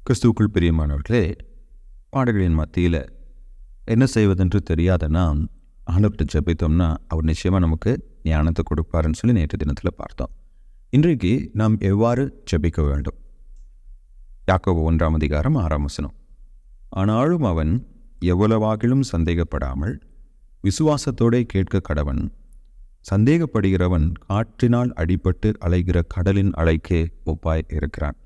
கிறிஸ்துவுக்குள் பிரியமானவர்களே, பாடுகளின் மத்தியில் என்ன செய்வதென்று தெரியாத நாம் ஆண்டவர்கிட்ட ஜெபித்தோம்னா அவர் நிச்சயமாக நமக்கு ஞானத்தை கொடுப்பாருன்னு சொல்லி நேற்று தினத்தில் பார்த்தோம். இன்றைக்கு நாம் எவ்வாறு ஜெபிக்க வேண்டும்? யாக்கோபு 1:6 ஆனாலும் அவன் எவ்வளவாகிலும் சந்தேகப்படாமல் விசுவாசத்தோடே கேட்க கடவன். சந்தேகப்படுகிறவன் காற்றினால் அடிபட்டு அலைகிற கடலின் அலைக்கே ஒப்பாய் இருக்கிறான்.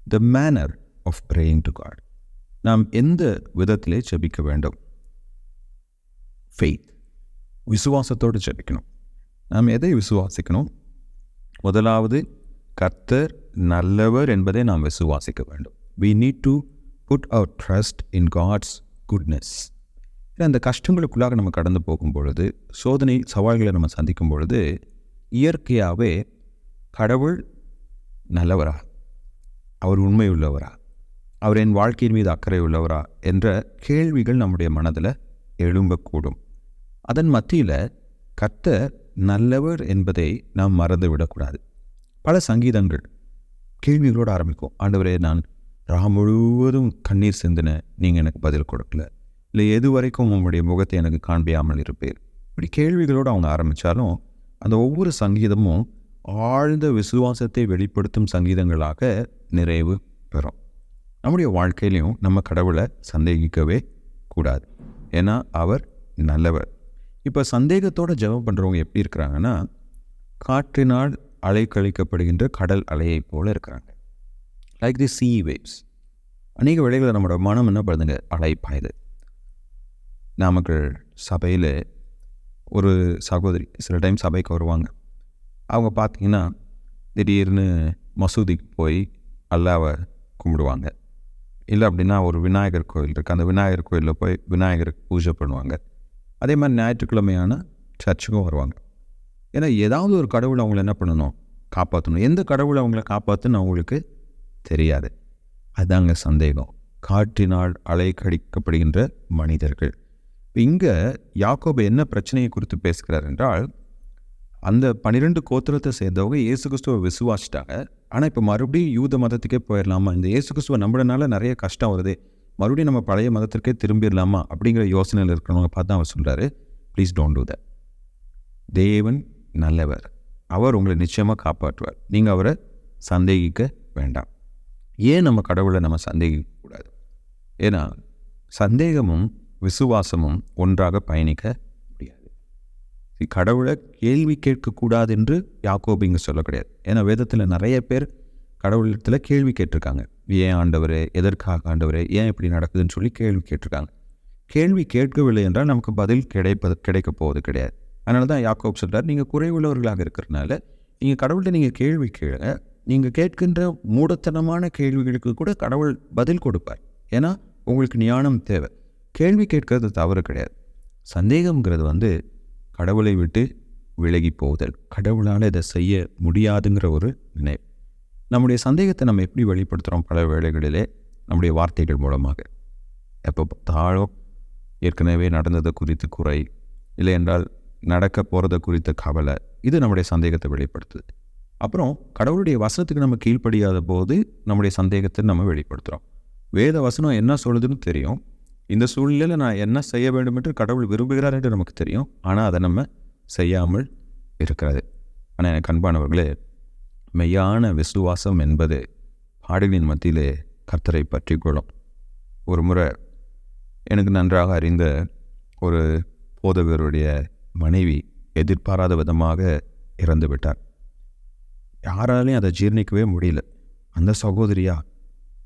The manner of praying to God. நாம் எந்த விதத்திலே ஜெபிக்க வேண்டும்? ஃபெய்த், விசுவாசத்தோடு ஜெபிக்கணும். நாம் எதை விசுவாசிக்கணும்? முதலாவது, கர்த்தர் நல்லவர் என்பதை நாம் விசுவாசிக்க வேண்டும். we need to put our trust in God's goodness. அந்த கஷ்டங்களுக்குள்ளாக நம்ம கடந்து போகும் பொழுது, சோதனை சவால்களை நம்ம சந்திக்கும் பொழுது, இயற்கையாகவே கடவுள் நல்லவரா, அவர் உண்மை உள்ளவரா, அவர் என் வாழ்க்கையின் மீது அக்கறை உள்ளவரா என்ற கேள்விகள் நம்முடைய மனதில் எழும்பக்கூடும். அதன் மத்தியில் கர்த்தர் நல்லவர் என்பதை நாம் மறந்து விடக்கூடாது. பல சங்கீதங்கள் கேள்விகளோடு ஆரம்பிக்கும். ஆண்டவரே, நான் ராம் முழுவதும் கண்ணீர் சிந்தின, நீங்கள் எனக்கு பதில் கொடுக்கல, இல்லை எது வரைக்கும் உங்களுடைய முகத்தை எனக்கு காண்பியாமல் இருப்பேர். இப்படி கேள்விகளோடு அவங்க ஆரம்பித்தாலும் அந்த ஒவ்வொரு சங்கீதமும் ஆழ்ந்த விசுவாசத்தை வெளிப்படுத்தும் சங்கீதங்களாக நிறைவு பெறும். நம்முடைய வாழ்க்கையிலையும் நம்ம கடவுளை சந்தேகிக்கவே கூடாது. ஏன்னா அவர் நல்லவர். இப்போ சந்தேகத்தோடு ஜெபம் பண்ணுறவங்க எப்படி இருக்கிறாங்கன்னா, காற்றினால் அலைக்கழிக்கப்படுகின்ற கடல் அலையை போல இருக்கிறாங்க. Like the sea waves. அநேக வேளைகளில் நம்மளோட மனம் என்ன பண்ணுதுங்க, அலை பாயுது. நாமக்கல் சபையில் ஒரு சகோதரி சில டைம் சபைக்கு வருவாங்க. அவங்க பார்த்திங்கன்னா திடீர்னு மசூதிக்கு போய் அல்லாவை கும்பிடுவாங்க. இல்லை அப்படின்னா ஒரு விநாயகர் கோயில் இருக்குது, அந்த விநாயகர் கோயிலில் போய் விநாயகருக்கு பூஜை பண்ணுவாங்க. அதே மாதிரி ஞாயிற்றுக்கிழமையான சர்ச்சுக்கும் வருவாங்க. ஏன்னா ஏதாவது ஒரு கடவுளை அவங்கள என்ன பண்ணணும், காப்பாற்றணும். எந்த கடவுளை அவங்கள காப்பாற்றுன்னு அவங்களுக்கு தெரியாது. அதாங்க சந்தேகம். காற்றினால் அலைக்கழிக்கப்படுகின்ற மனிதர்கள். இங்கே யாக்கோபு என்ன பிரச்சனையை குறித்து பேசுகிறார் என்றால், அந்த 12 கோத்திரத்தை சேர்ந்தவங்க இயேசு கிறிஸ்துவை விசுவாசிட்டாங்க. ஆனால் இப்போ மறுபடியும் யூத மதத்துக்கே போயிடலாமா, இந்த இயேசு கிறிஸ்துவை நம்பினால நிறைய கஷ்டம் வருது, மறுபடியும் நம்ம பழைய மதத்திற்கே திரும்பிடலாமா அப்படிங்கிற யோசனையில் இருக்கிறவங்க பார்த்து அவர் சொல்கிறாரு, ப்ளீஸ் டோன்ட் டூ தட். தேவன் நல்லவர், அவர் உங்களை நிச்சயமாக காப்பாற்றுவார். நீங்கள் அவரை சந்தேகிக்க வேண்டாம். ஏன் நம்ம கடவுளை நம்ம சந்தேகிக்கக்கூடாது? ஏன்னா சந்தேகமும் விசுவாசமும் ஒன்றாக பயணிக்க முடியாது. கடவுளை கேள்வி கேட்கக்கூடாது என்று யாக்கோபு இங்கே சொல்ல கிடையாது. ஏன்னா வேதத்தில் நிறைய பேர் கடவுளத்தில் கேள்வி கேட்டிருக்காங்க. ஏன் ஆண்டவரே, எதற்காக ஆண்டவரே, ஏன் இப்படி நடக்குதுன்னு சொல்லி கேள்வி கேட்டிருக்காங்க. கேள்வி கேட்கவில்லை என்றால் நமக்கு பதில் கிடைக்க போவது கிடையாது. அதனால தான் யாக்கோபு சொல்கிறார், நீங்கள் குறைவுள்ளவர்களாக இருக்கிறதுனால நீங்கள் கடவுள்கிட்ட நீங்கள் கேள்வி கேளுங்க. நீங்கள் கேட்கின்ற மூடத்தனமான கேள்விகளுக்கு கூட கடவுள் பதில் கொடுப்பார். ஏன்னா உங்களுக்கு ஞானம் தேவை. கேள்வி கேட்கறது தவறு கிடையாது. சந்தேகம்ங்கிறது கடவுளை விட்டு விலகி போதல், கடவுளால் இதை செய்ய முடியாதுங்கிற ஒரு நினைவு. நம்முடைய சந்தேகத்தை நம்ம எப்படி வெளிப்படுத்துகிறோம்? பல வேளைகளிலே நம்முடைய வார்த்தைகள் மூலமாக. எப்போ பார்த்தாலும் ஏற்கனவே நடந்தது குறித்து குறை, இல்லை என்றால் நடக்க போகிறத குறித்த கவலை, இது நம்முடைய சந்தேகத்தை வெளிப்படுத்துது. அப்புறம் கடவுளுடைய வசனத்துக்கு நம்ம கீழ்ப்படியாத போது நம்முடைய சந்தேகத்தை நம்ம வெளிப்படுத்துகிறோம். வேத வசனம் என்ன சொல்லுதுன்னு தெரியும், இந்த சூழ்நிலையில் நான் என்ன செய்ய வேண்டும் என்று கடவுள் விரும்புகிறார் என்று நமக்கு தெரியும், ஆனால் அதை நம்ம செய்யாமல் இருக்கிறது. ஆனால் எனக்கு அன்பானவர்களே, மெய்யான விசுவாசம் என்பது பாடுகளின் மத்தியிலே கர்த்தரை பற்றி கொள்ளும். ஒரு முறை எனக்கு நன்றாக அறிந்த ஒரு போதகருடைய மனைவி எதிர்பாராத விதமாக இறந்து விட்டார். யாராலையும் அதை ஜீர்ணிக்கவே முடியல. அந்த சகோதரியா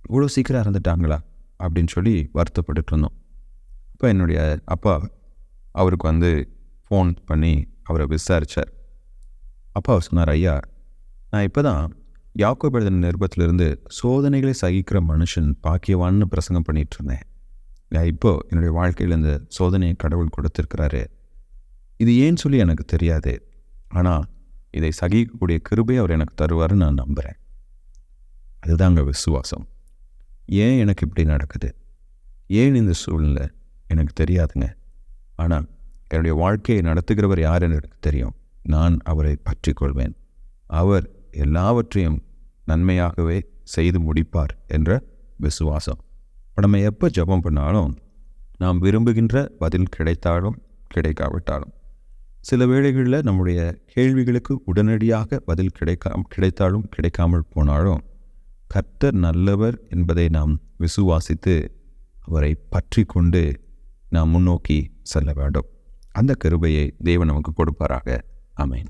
இவ்வளோ சீக்கிரம் இறந்துட்டாங்களா அப்படின்னு சொல்லி வருத்தப்பட்டு இருந்தோம். இப்போ என்னுடைய அப்பா அவருக்கு ஃபோன் பண்ணி அவரை விசாரித்தார். அப்பா அவர் சொன்னார், ஐயா, நான் இப்போ தான் யாக்கோபு எழுதின நிருபத்திலிருந்து சோதனைகளை சகிக்கிற மனுஷன் பாக்கியவான்னு பிரசங்கம் பண்ணிகிட்டு இருந்தேன். இப்போது என்னுடைய வாழ்க்கையில் இந்த சோதனையை கடவுள் கொடுத்துருக்கிறாரு. இது ஏன்னு சொல்லி எனக்கு தெரியாது, ஆனால் இதை சகிக்கக்கூடிய கிருபை அவர் எனக்கு தருவார்னு நான் நம்புகிறேன். அதுதாங்க விசுவாசம். ஏன் எனக்கு இப்படி நடக்குது, ஏன் இந்த சூழ்நிலை எனக்கு தெரியாதுங்க. ஆனால் என்னுடைய வாழ்க்கையை நடத்துகிறவர் யார் என்று எனக்கு தெரியும். நான் அவரை பற்றி கொள்வேன். அவர் எல்லாவற்றையும் நன்மையாகவே செய்து முடிப்பார் என்ற விசுவாசம். இப்போ நம்ம எப்போ ஜெபம் பண்ணாலும் நாம் விரும்புகின்ற பதில் கிடைத்தாலும் கிடைக்காவிட்டாலும், சில வேளைகளில் நம்முடைய கேள்விகளுக்கு உடனடியாக பதில் கிடைத்தாலும் கிடைக்காமல் போனாலும், கர்த்தர் நல்லவர் என்பதை நாம் விசுவாசித்து அவரை பற்றி கொண்டு நாம் முன்னோக்கி செல்ல வேண்டும். அந்த கிருபையை தேவன் நமக்கு கொடுப்பாராக. ஆமென்.